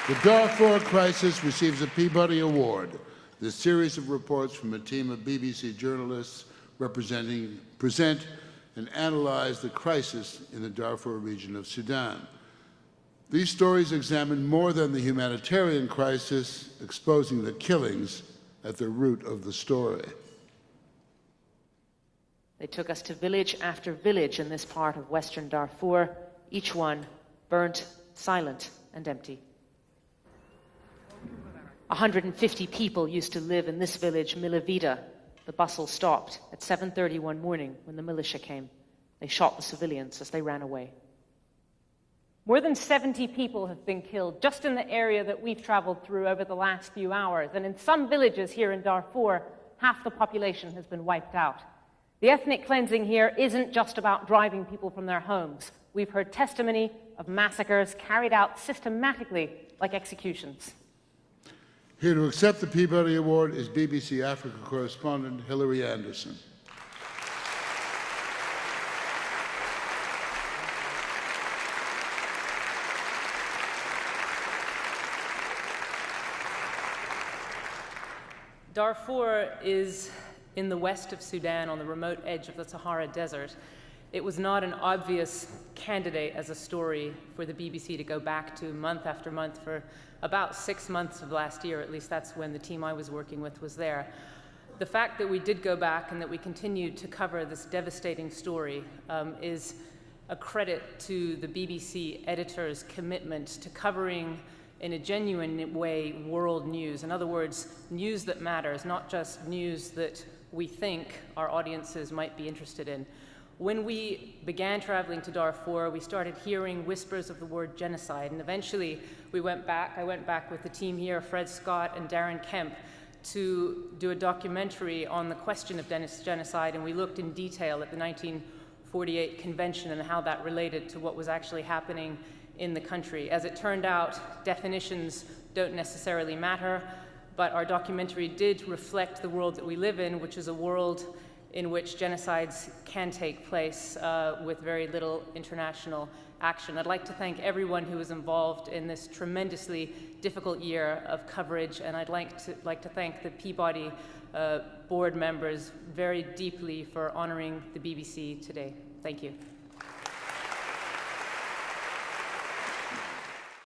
The Darfur Crisis receives a Peabody Award. This series of reports from a team of BBC journalists present and analyze the crisis in the Darfur region of Sudan. These stories examine more than the humanitarian crisis, exposing the killings at the root of the story. They took us to village after village in this part of Western Darfur, each one burnt, silent, and empty. 150 people used to live in this village, Milavida. The bustle stopped at 7:30 one morning when the militia came. They shot the civilians as they ran away. More than 70 people have been killed just in the area that we've traveled through over the last few hours. And in some villages here in Darfur, half the population has been wiped out. The ethnic cleansing here isn't just about driving people from their homes. We've heard testimony of massacres carried out systematically like executions. Here to accept the Peabody Award is BBC Africa correspondent Hilary Andersson. Darfur is in the west of Sudan on the remote edge of the Sahara Desert. It was not an obvious candidate as a story for the BBC to go back to month after month for about 6 months of last year. At least that's when the team I was working with was there. The fact that we did go back and that we continued to cover this devastating story is a credit to the BBC editors' commitment to covering in a genuine way world news. In other words, news that matters, not just news that we think our audiences might be interested in. When we began traveling to Darfur, we started hearing whispers of the word genocide, and eventually I went back with the team here, Fred Scott and Darren Kemp, to do a documentary on the question of genocide, and we looked in detail at the 1948 convention and how that related to what was actually happening in the country. As it turned out, definitions don't necessarily matter, but our documentary did reflect the world that we live in, which is a world in which genocides can take place with very little international action. I'd like to thank everyone who was involved in this tremendously difficult year of coverage, and I'd like to thank the Peabody board members very deeply for honoring the BBC today. Thank you.